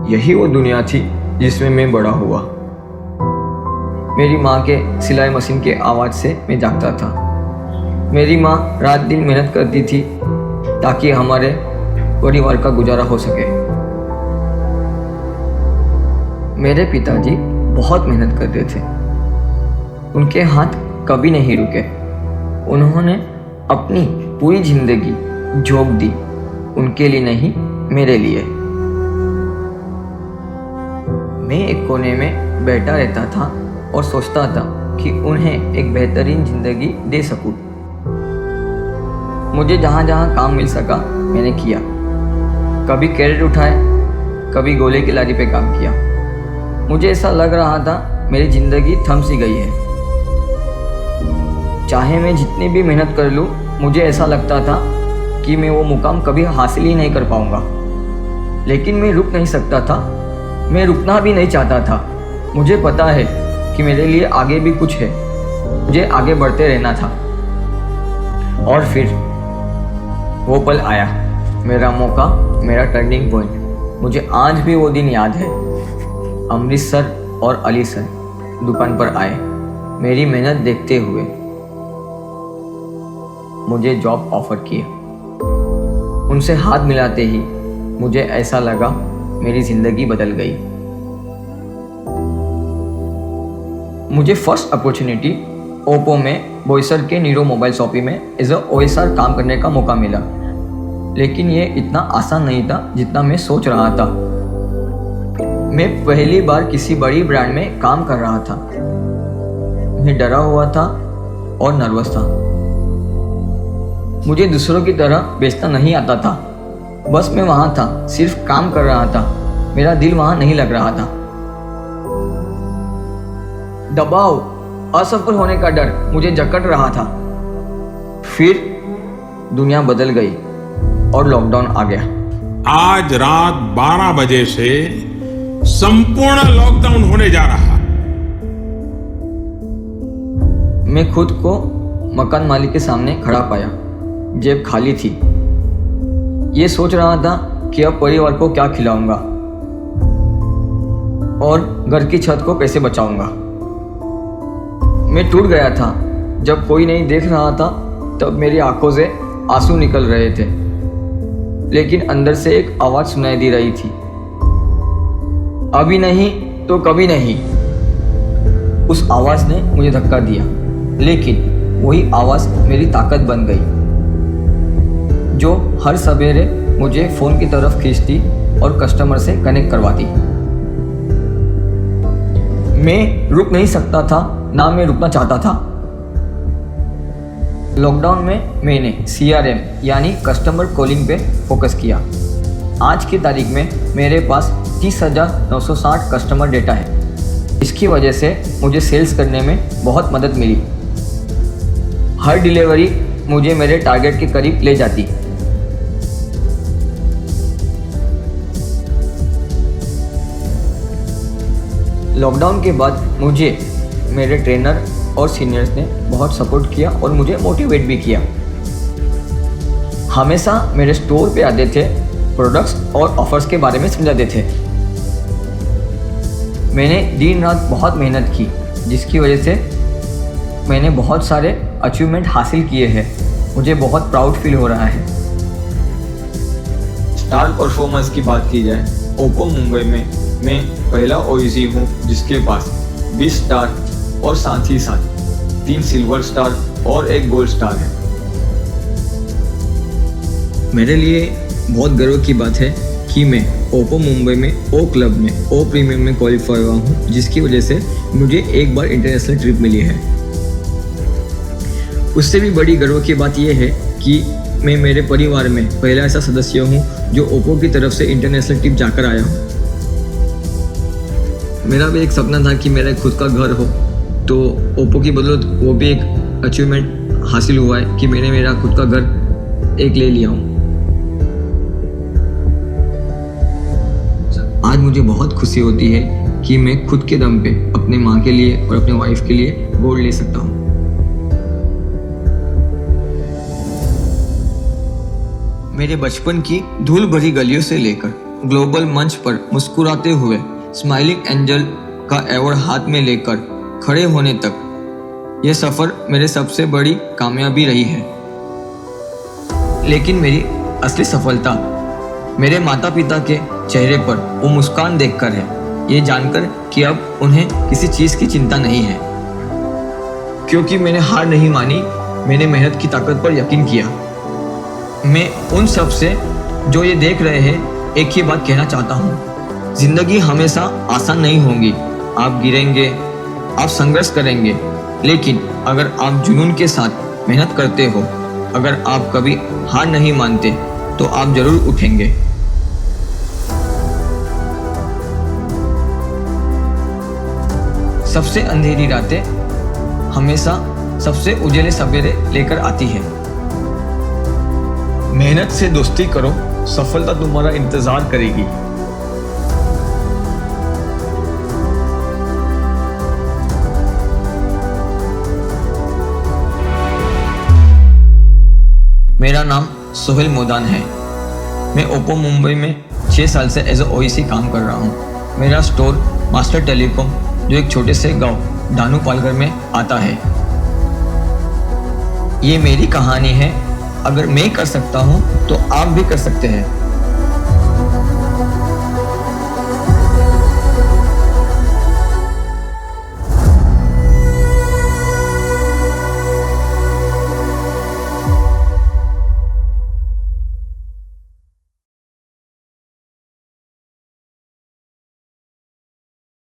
यही वो दुनिया थी जिसमें मैं बड़ा हुआ। मेरी माँ के सिलाई मशीन के आवाज़ से मैं जागता था। मेरी माँ रात दिन मेहनत करती थी ताकि हमारे परिवार का गुजारा हो सके। मेरे पिताजी बहुत मेहनत करते थे। उनके हाथ कभी नहीं रुके। उन्होंने अपनी पूरी जिंदगी झोंक दी, उनके लिए नहीं, मेरे लिए। मैं एक कोने में बैठा रहता था और सोचता था कि उन्हें एक बेहतरीन जिंदगी दे सकूं। मुझे जहाँ जहाँ काम मिल सका मैंने किया। कभी कैरेट उठाए, कभी गोले की लारी पे काम किया। मुझे ऐसा लग रहा था मेरी ज़िंदगी थम सी गई है। चाहे मैं जितनी भी मेहनत कर लूँ, मुझे ऐसा लगता था कि मैं वो मुकाम कभी हासिल ही नहीं कर पाऊँगा। लेकिन मैं रुक नहीं सकता था, मैं रुकना भी नहीं चाहता था। मुझे पता है कि मेरे लिए आगे भी कुछ है, मुझे आगे बढ़ते रहना था। और फिर वो पल आया, मेरा मौका, मेरा टर्निंग पॉइंट। मुझे आज भी वो दिन याद है। अमृतसर और अली सर दुकान पर आए, मेरी मेहनत देखते हुए मुझे जॉब ऑफर किया। उनसे हाथ मिलाते ही मुझे ऐसा लगा मेरी ज़िंदगी बदल गई। मुझे फर्स्ट अपॉर्चुनिटी ओप्पो में बोईसर के नीरो मोबाइल शॉपी में एज अ OSR काम करने का मौका मिला। लेकिन ये इतना आसान नहीं था जितना मैं सोच रहा था। मैं पहली बार किसी बड़ी ब्रांड में काम कर रहा था। मैं डरा हुआ था और नर्वस था। मुझे दूसरों की तरह बेचना नहीं आता था। बस मैं वहाँ था, सिर्फ काम कर रहा था। मेरा दिल वहाँ नहीं लग रहा था। दबाव, असफल होने का डर मुझे जकड़ रहा था। फिर दुनिया बदल गई और लॉकडाउन आ गया। आज रात 12 बजे से संपूर्ण लॉकडाउन होने जा रहा। मैं खुद को मकान मालिक के सामने खड़ा पाया। जेब खाली थी। ये सोच रहा था कि अब परिवार को क्या खिलाऊंगा और घर की छत को कैसे बचाऊंगा। मैं टूट गया था। जब कोई नहीं देख रहा था तब मेरी आंखों से आंसू निकल रहे थे। लेकिन अंदर से एक आवाज़ सुनाई दे रही थी, अभी नहीं तो कभी नहीं। उस आवाज़ ने मुझे धक्का दिया, लेकिन वही आवाज़ मेरी ताकत बन गई, जो हर सवेरे मुझे फ़ोन की तरफ खींचती और कस्टमर से कनेक्ट करवाती। मैं रुक नहीं सकता था, ना मैं रुकना चाहता था। लॉकडाउन में मैंने CRM यानी कस्टमर कॉलिंग पे फोकस किया। आज की तारीख में मेरे पास 30,960 कस्टमर डेटा है। इसकी वजह से मुझे सेल्स करने में बहुत मदद मिली। हर डिलीवरी मुझे मेरे टारगेट के करीब ले जाती। लॉकडाउन के बाद मुझे मेरे ट्रेनर और सीनियर्स ने बहुत सपोर्ट किया और मुझे मोटिवेट भी किया। हमेशा मेरे स्टोर पे आते थे, प्रोडक्ट्स और ऑफर्स के बारे में समझाते थे। मैंने दिन रात बहुत मेहनत की, जिसकी वजह से मैंने बहुत सारे अचीवमेंट हासिल किए हैं। मुझे बहुत प्राउड फील हो रहा है। स्टार परफॉर्मेंस की बात की जाए, ओप्पो मुंबई में मैं पहला OEC हूँ जिसके पास 20 स्टार और साथ ही साथ 3 सिल्वर स्टार और 1 गोल्ड स्टार है। मेरे लिए बहुत गर्व की बात है कि मैं ओप्पो मुंबई में O क्लब में O प्रीमियम में क्वालिफाई हुआ हूँ, जिसकी वजह से मुझे एक बार इंटरनेशनल ट्रिप मिली है। उससे भी बड़ी गर्व की बात यह है कि मैं मेरे परिवार में पहला ऐसा सदस्य हूँ जो ओप्पो की तरफ से इंटरनेशनल ट्रिप जाकर आया हूँ। मेरा भी एक सपना था कि मेरा खुद का घर हो, तो ओप्पो की बदौलत वो भी एक अचीवमेंट हासिल हुआ है कि मैंने मेरा खुद का घर एक ले लिया हूँ। आज मुझे बहुत खुशी होती है कि मैं खुद के दम पे अपने माँ के लिए और अपने वाइफ के लिए गोल्ड ले सकता हूँ। मेरे बचपन की धूल भरी गलियों से लेकर ग्लोबल मंच पर मुस्कुराते हुए स्माइलिंग एंजल का अवार्ड हाथ में लेकर खड़े होने तक यह सफ़र मेरे सबसे बड़ी कामयाबी रही है। लेकिन मेरी असली सफलता मेरे माता पिता के चेहरे पर वो मुस्कान देखकर है, ये जानकर कि अब उन्हें किसी चीज़ की चिंता नहीं है। क्योंकि मैंने हार नहीं मानी, मैंने मेहनत की ताकत पर यकीन किया। मैं उन सब से जो ये देख रहे हैं एक ही बात कहना चाहता हूँ, ज़िंदगी हमेशा आसान नहीं होगी। आप गिरेंगे, आप संघर्ष करेंगे, लेकिन अगर आप जुनून के साथ मेहनत करते हो, अगर आप कभी हार नहीं मानते, तो आप जरूर उठेंगे। सबसे अंधेरी रातें हमेशा सबसे उजले सवेरे लेकर आती है। मेहनत से दोस्ती करो, सफलता तुम्हारा इंतजार करेगी। मेरा नाम सोहेल मोदान है। मैं ओप्पो मुंबई में 6 साल से एज ओईसी काम कर रहा हूँ। मेरा स्टोर मास्टर टेलीकॉम जो एक छोटे से गांव दानू पालघर में आता है। ये मेरी कहानी है। अगर मैं कर सकता हूँ तो आप भी कर सकते हैं।